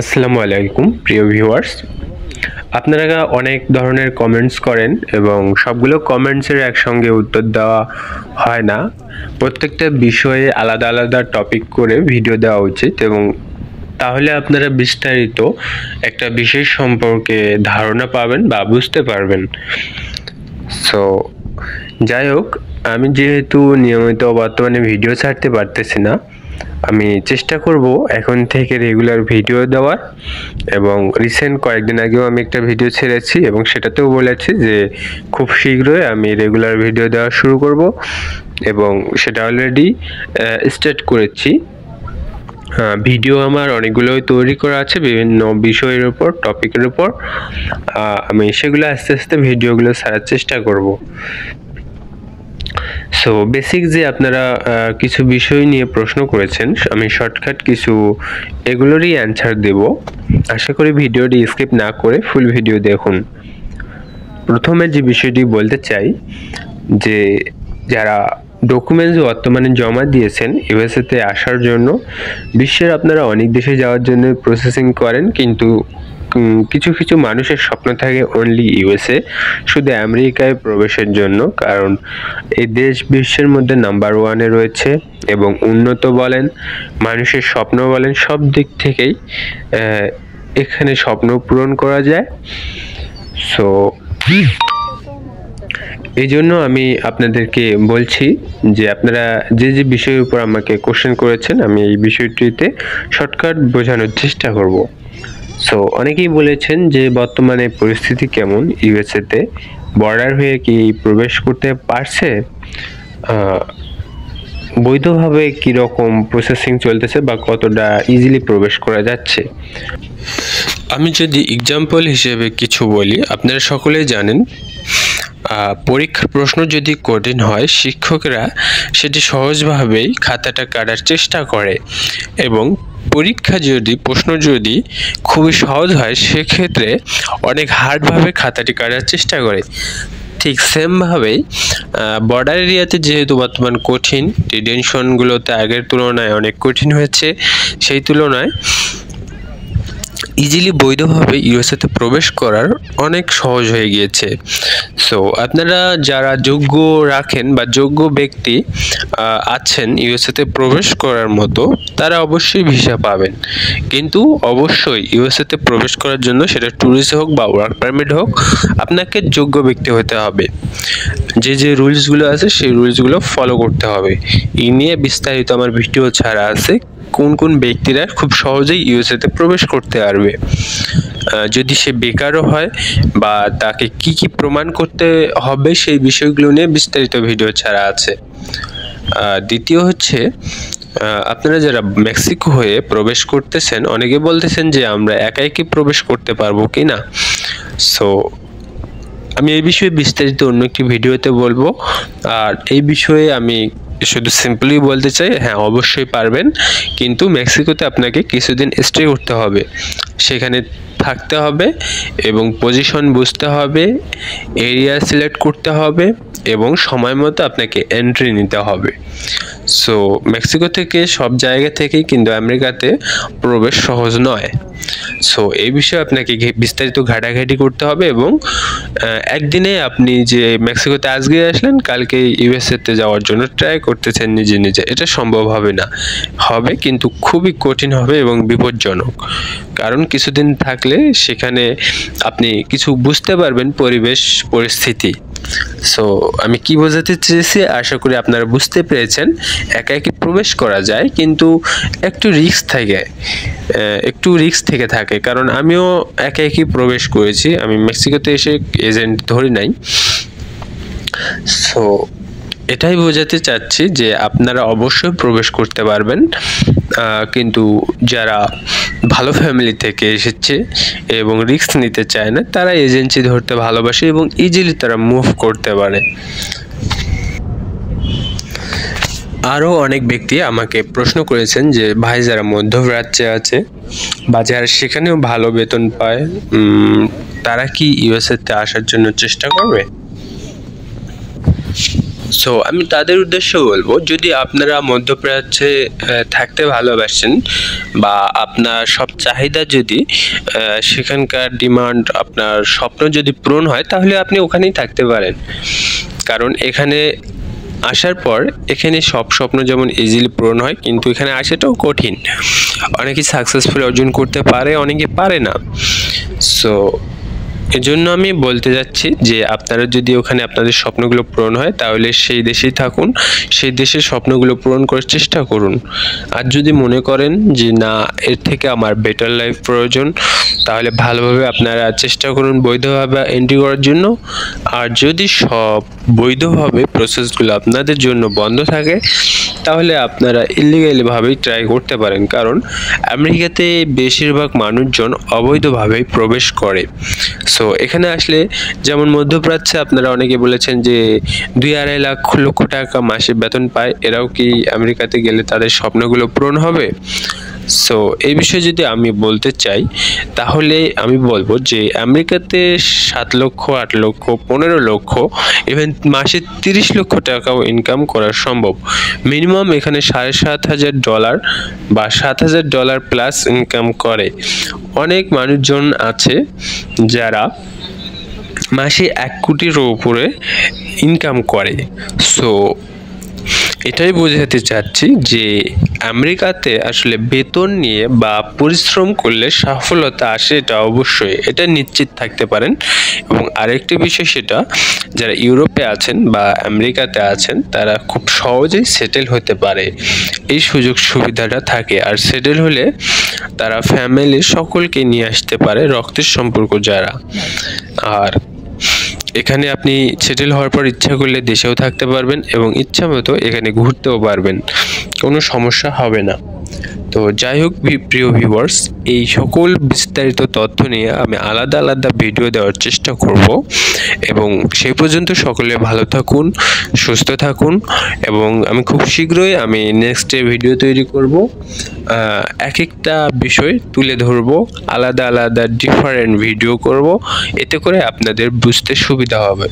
আসসালামু আলাইকুম প্রিয় ভিউয়ার্স, আপনারা অনেক ধরনের কমেন্টস করেন এবং সবগুলো কমেন্টসের একসঙ্গে উত্তর দেওয়া হয় না। প্রত্যেকটা বিষয়ে আলাদা আলাদা টপিক করে ভিডিও দেওয়া উচিত এবং তাহলে আপনারা বিস্তারিত একটা বিশেষ সম্পর্কে ধারণা পাবেন বা বুঝতে পারবেন। সো যাই হোক, আমি যেহেতু নিয়মিত বর্তমানে ভিডিও ছাড়তে পারতেছি না, আমি চেষ্টা করব এখন থেকে রেগুলার ভিডিও দেওয়ার। এবং রিসেন্ট কয়েকদিন আগেও আমি একটা ভিডিও ছেড়েছি এবং সেটাতেও বলেছি যে খুব শীঘ্রই আমি রেগুলার ভিডিও দেওয়া শুরু করব এবং সেটা অলরেডি স্টার্ট করেছি। ভিডিও আমার অনেকগুলোই তৈরি করা আছে বিভিন্ন বিষয়ের উপর, টপিকের উপর। আমি সেগুলো আস্তে আস্তে ভিডিওগুলো ছাড়ার চেষ্টা করব। সো বেসিক যে আপনারা কিছু বিষয় নিয়ে প্রশ্ন করেছেন, আমি শর্টকাট কিছু এগুলোরই অ্যান্সার দেব। আশা করি ভিডিওটি স্কিপ না করে ফুল ভিডিও দেখুন। প্রথমে যে বিষয়টি বলতে চাই যে যারা ডকুমেন্টস বর্তমানে জমা দিয়েছেন ইউএসএতে আসার জন্য, বিশ্বের আপনারা অনেক দেশে যাওয়ার জন্য প্রসেসিং করেন, কিন্তু কিছু কিছু মানুষের স্বপ্ন থাকে অনলি ইউএসএ, শুধু আমেরিকায় প্রবেশের জন্য। কারণ এই দেশ বিশ্বের মধ্যে নাম্বার ওয়ানে রয়েছে এবং উন্নত বলেন, মানুষের স্বপ্ন বলেন, সব দিক থেকেই এখানে স্বপ্ন পূরণ করা যায়। সো এই জন্য আমি আপনাদেরকে বলছি যে আপনারা যে যে বিষয়ের উপর আমাকে কোশ্চেন করেছেন, আমি এই বিষয়টিতে শর্টকাট বোঝানোর চেষ্টা করব। সো অনেকেই বলেছেন যে বর্তমানে পরিস্থিতি কেমন ইউএসএতে, বর্ডার হয়ে কি প্রবেশ করতে পারছে, বৈধভাবে কীরকম প্রসেসিং চলতেছে বা কতটা ইজিলি প্রবেশ করা যাচ্ছে। আমি যদি এক্সাম্পল হিসেবে কিছু বলি, আপনারা সকলেই জানেন পরীক্ষার প্রশ্ন যদি কঠিন হয়, শিক্ষকরা সেটি সহজভাবেই খাতাটা কাটার চেষ্টা করে এবং পরীক্ষা যদি প্রশ্ন যদি খুবই সহজ হয়, সেক্ষেত্রে অনেক হার্ডভাবে খাতাটি কাটার চেষ্টা করে। ঠিক সেমভাবেই বর্ডার এরিয়াতে যেহেতু বর্তমান কঠিন, ডিটেনশনগুলোতে আগের তুলনায় অনেক কঠিন হয়েছে, সেই তুলনায় ইজিলি বৈধভাবে ইউএসএতে প্রবেশ করার অনেক সহজ হয়ে গিয়েছে। সো আপনারা যারা যোগ্য রাখেন বা যোগ্য ব্যক্তি আছেন ইউএসএতে প্রবেশ করার মতো, তারা অবশ্যই ভিসা পাবেন। কিন্তু অবশ্যই ইউএসএতে প্রবেশ করার জন্য, সেটা ট্যুরিস্ট হোক বা ওয়ার্ক পারমিট হোক, আপনাকে যোগ্য ব্যক্তি হতে হবে। যে যে রুলসগুলো আছে সেই রুলসগুলো ফলো করতে হবে। এই নিয়ে বিস্তারিত আমার ভিডিও ছাড়া আছে, কোন কোন ব্যক্তিরা খুব সহজেই ইউএসএতে প্রবেশ করতে পারবে। যদি সে বেকারও হয় বা তাকে কি কি প্রমাণ করতে হবে, সেই বিষয়গুলো নিয়ে বিস্তারিত ভিডিও ছাড়া আছে। দ্বিতীয় হচ্ছে, আপনারা যারা মেক্সিকো হয়ে প্রবেশ করতেছেন, অনেকে বলতেছেন যে আমরা একাই কি প্রবেশ করতে পারবো কি না। সো আমি এই বিষয়ে বিস্তারিত অন্য একটি ভিডিওতে বলবো। আর এই বিষয়ে আমি শুধু সিম্পলি বলতে চাই, হ্যাঁ অবশ্যই পারবেন, কিন্তু মেক্সিকোতে আপনাকে কিছুদিন স্টে করতে হবে, সেখানে থাকতে হবে এবং পজিশন বুঝতে হবে, এরিয়া সিলেক্ট করতে হবে এবং সময় মতো আপনাকে এন্ট্রি নিতে হবে। সো মেক্সিকো থেকে সব জায়গা থেকেই কিন্তু আমেরিকাতে প্রবেশ সহজ নয়। সো এই বিষয়ে আপনাকে বিস্তারিত ঘাটাঘাটি করতে হবে এবং একদিনে আপনি যে মেক্সিকোতে আজকে আসলেন, কালকে ইউএসএতে যাওয়ার জন্য ট্রাই করতেছেন নিজে নিজে, এটা সম্ভব হবে না। হবে কিন্তু খুবই কঠিন হবে এবং বিপজ্জনক। কারণ কিছুদিন থাকলে সেখানে আপনি কিছু বুঝতে পারবেন, পরিবেশ পরিস্থিতি। সো আমি কি বোঝাতে চেয়েছি, আশা করি আপনারা বুঝতে পেরেছেন। একা একা প্রবেশ করা যায়, কিন্তু একটু রিস্ক থেকে থাকে। কারণ আমিও একা একই প্রবেশ করেছি, আমি মেক্সিকোতে এসে এজেন্ট ধরি নাই। সো এটাই বোঝাতে চাচ্ছি যে আপনারা অবশ্যই প্রবেশ করতে পারবেন, কিন্তু যারা ভালো ফ্যামিলি থেকে এসেছে এবং রিস্ক নিতে চায় না, তারা এজেন্সি ধরতে ভালোবাসে এবং ইজিলি তারা মুভ করতে পারে। আরও অনেক ব্যক্তি আমাকে প্রশ্ন করেছেন যে ভাই, যারা মধ্যপ্রাচ্যে আছে বা যারা সেখানেও ভালো বেতন পায়, তারা কি ইউএসএতে আসার জন্য চেষ্টা করবে? সো আমি তাদের উদ্দেশ্যে বলবো, যদি আপনারা মধ্যপ্রাচ্যে থাকতে ভালোবাসেন বা আপনার সব চাহিদা যদি সেখানকার ডিমান্ড, আপনার স্বপ্ন যদি পূরণ হয়, তাহলে আপনি ওখানেই থাকতে পারেন। কারণ এখানে আসার পর এখানে সব স্বপ্ন যেমন ইজিলি পূরণ হয়, কিন্তু এখানে আসাটাও কঠিন। অনেকে সাকসেসফুল অর্জন করতে পারে, অনেকে পারে না। সো এজন্য আমি বলতে যাচ্ছি যে আপনারা যদি ওখানে আপনাদের স্বপ্নগুলো পূরণ হয়, তাহলে সেই দেশেই থাকুন, সেই দেশের স্বপ্নগুলো পূরণ করার চেষ্টা করুন। আর যদি মনে করেন যে না, এর থেকে আমার বেটার লাইফ প্রয়োজন, তাহলে ভালোভাবে আপনারা চেষ্টা করুন বৈধভাবে এন্ট্রি করার জন্য। আর যদি সব বৈধভাবে প্রসেসগুলো আপনাদের জন্য বন্ধ থাকে, তাহলে আপনারা ইলিগালিভাবেই ট্রাই করতে পারেন। কারণ আমেরিকাতে বেশিরভাগ মানুষজন অবৈধভাবেই প্রবেশ করে। সো এখানে আসলে যেমন মধ্যপ্রাচ্যে আপনারা অনেকে বলেছেন যে 2-2.5 লক্ষ টাকা মাসে বেতন পায়, এরাও কি আমেরিকাতে গেলে তাদের স্বপ্নগুলো পূরণ হবে? সো এই বিষয়ে যদি আমি বলতে চাই, তাহলে আমি বলবো যে আমেরিকাতে 7 লক্ষ, 8 লক্ষ, 15 লক্ষ, ইভেন মাসে 30 লক্ষ টাকাও ইনকাম করা সম্ভব। মিনিমাম এখানে $7,500 বা $7,000 প্লাস ইনকাম করে। অনেক মানুষজন আছে যারা মাসে 1 কোটির উপরে ইনকাম করে। সো এটাই বোঝাতে চাচ্ছি যে আমেরিকাতে আসলে বেতন নিয়ে বা পরিশ্রম করলে সফলতা আসে, এটা অবশ্যই, এটা নিশ্চিত থাকতে পারেন। এবং আরেকটি বিষয়, সেটা যারা ইউরোপে আছেন বা আমেরিকাতে আছেন, তারা খুব সহজেই সেটেল হতে পারে, এই সুযোগ সুবিধাটা থাকে। আর সেটেল হলে তারা ফ্যামিলির সকলকে নিয়ে আসতে পারে, রক্তের সম্পর্ক যারা। আর এখানে আপনি সেটেল হওয়ার পর ইচ্ছা করলে দেশেও থাকতে পারবেন এবং ইচ্ছা মতো এখানে ঘুরতেও পারবেন, কোনো সমস্যা হবে না। তো যাই হোক প্রিয় ভিউয়ার্স, এই সকল বিস্তারিত তথ্য নিয়ে আমি আলাদা আলাদা ভিডিও দেওয়ার চেষ্টা করব। এবং সেই পর্যন্ত সকলে ভালো থাকুন, সুস্থ থাকুন। এবং আমি খুব শীঘ্রই নেক্সটে ভিডিও তৈরি করব, এক একটা বিষয় তুলে ধরব, আলাদা আলাদা ডিফারেন্ট ভিডিও করব, এতে করে আপনাদের বুঝতে সুবিধা হবে।